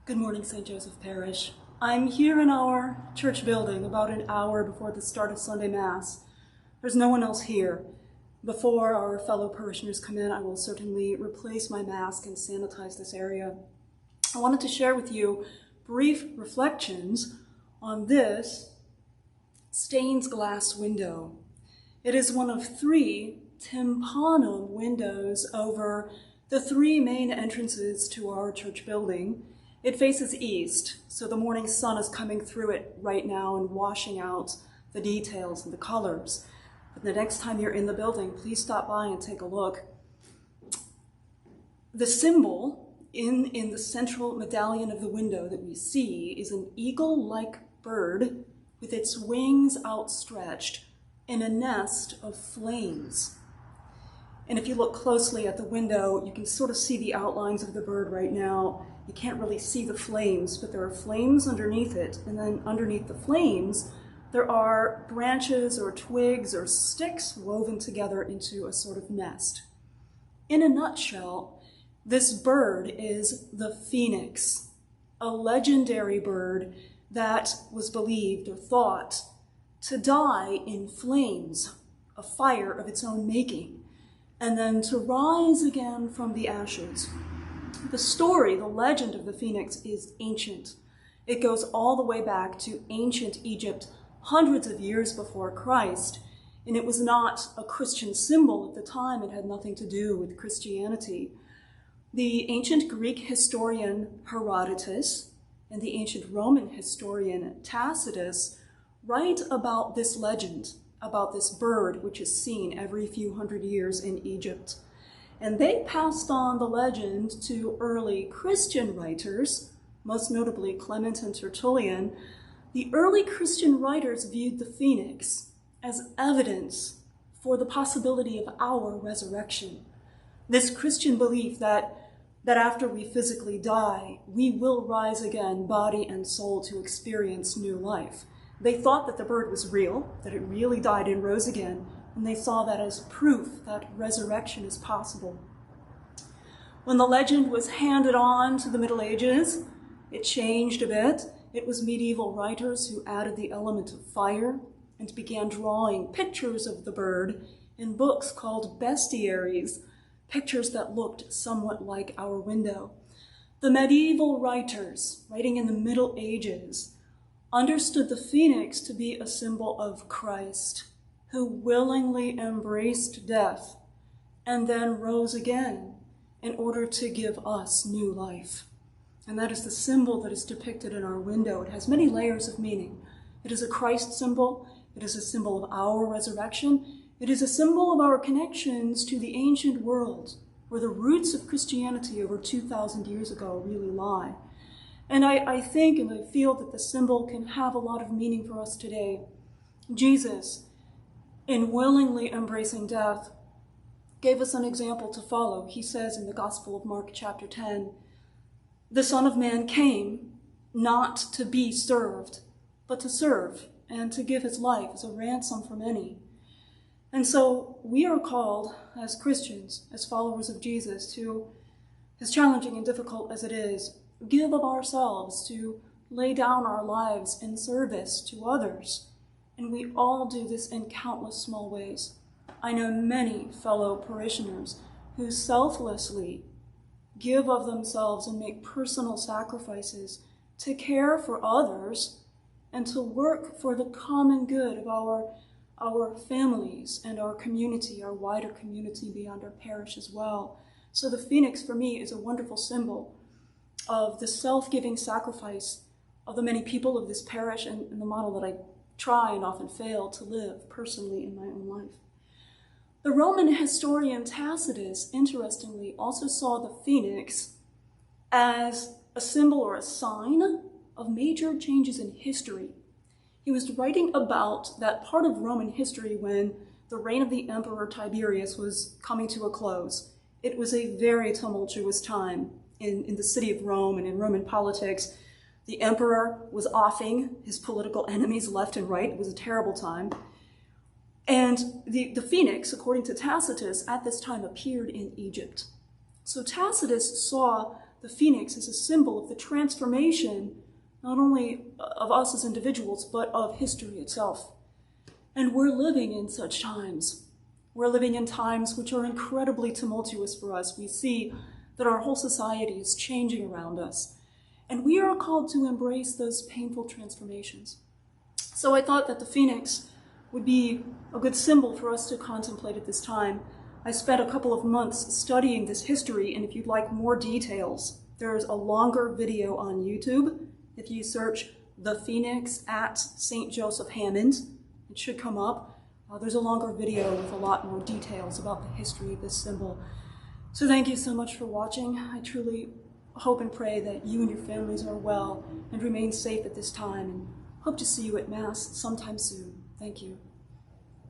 Good morning, St. Joseph Parish. I'm here in our church building about an hour before the start of Sunday Mass. There's no one else here. Before our fellow parishioners come in, I will certainly replace my mask and sanitize this area. I wanted to share with you brief reflections on this stained glass window. It is one of three tympanum windows over the three main entrances to our church building. It faces east, so the morning sun is coming through it right now and washing out the details and the colors. But the next time you're in the building, please stop by and take a look. The symbol in the central medallion of the window that we see is an eagle-like bird with its wings outstretched in a nest of flames. And if you look closely at the window, you can sort of see the outlines of the bird right now. You can't really see the flames, but there are flames underneath it. And then underneath the flames, there are branches or twigs or sticks woven together into a sort of nest. In a nutshell, this bird is the phoenix, a legendary bird that was believed or thought to die in flames, a fire of its own making, and then to rise again from the ashes. The story, the legend of the phoenix is ancient. It goes all the way back to ancient Egypt, hundreds of years before Christ, and it was not a Christian symbol at the time. It had nothing to do with Christianity. The ancient Greek historian Herodotus and the ancient Roman historian Tacitus write about this legend, about this bird which is seen every few hundred years in Egypt. And they passed on the legend to early Christian writers, most notably Clement and Tertullian. The early Christian writers viewed the phoenix as evidence for the possibility of our resurrection. This Christian belief that after we physically die, we will rise again, body and soul, to experience new life. They thought that the bird was real, that it really died and rose again, and they saw that as proof that resurrection is possible. When the legend was handed on to the Middle Ages, it changed a bit. It was medieval writers who added the element of fire and began drawing pictures of the bird in books called bestiaries, pictures that looked somewhat like our window. The medieval writers, writing in the Middle Ages, understood the phoenix to be a symbol of Christ, who willingly embraced death and then rose again in order to give us new life. And that is the symbol that is depicted in our window. It has many layers of meaning. It is a Christ symbol. It is a symbol of our resurrection. It is a symbol of our connections to the ancient world, where the roots of Christianity over 2,000 years ago really lie. And I think and I feel that the symbol can have a lot of meaning for us today. Jesus, in willingly embracing death, gave us an example to follow. He says in the Gospel of Mark chapter 10, "The Son of Man came not to be served, but to serve and to give his life as a ransom for many." And so we are called as Christians, as followers of Jesus, to, as challenging and difficult as it is, give of ourselves, to lay down our lives in service to others. And we all do this in countless small ways. I know many fellow parishioners who selflessly give of themselves and make personal sacrifices to care for others and to work for the common good of our families and our community, our wider community beyond our parish as well. So the phoenix for me is a wonderful symbol of the self-giving sacrifice of the many people of this parish and the model that I try and often fail to live personally in my own life. The Roman historian Tacitus, interestingly, also saw the phoenix as a symbol or a sign of major changes in history. He was writing about that part of Roman history when the reign of the Emperor Tiberius was coming to a close. It was a very tumultuous time in the city of Rome and in Roman politics. The emperor was offing his political enemies left and right. It was a terrible time. And the phoenix, according to Tacitus, at this time appeared in Egypt. So Tacitus saw the phoenix is a symbol of the transformation, not only of us as individuals, but of history itself. And we're living in such times. We're living in times which are incredibly tumultuous for us. We see that our whole society is changing around us, and we are called to embrace those painful transformations. So I thought that the phoenix would be a good symbol for us to contemplate at this time. I spent a couple of months studying this history, and if you'd like more details, there's a longer video on YouTube. If you search the phoenix at St. Joseph Hammond, it should come up. There's a longer video with a lot more details about the history of this symbol. So thank you so much for watching. I truly hope and pray that you and your families are well and remain safe at this time, and hope to see you at Mass sometime soon. Thank you.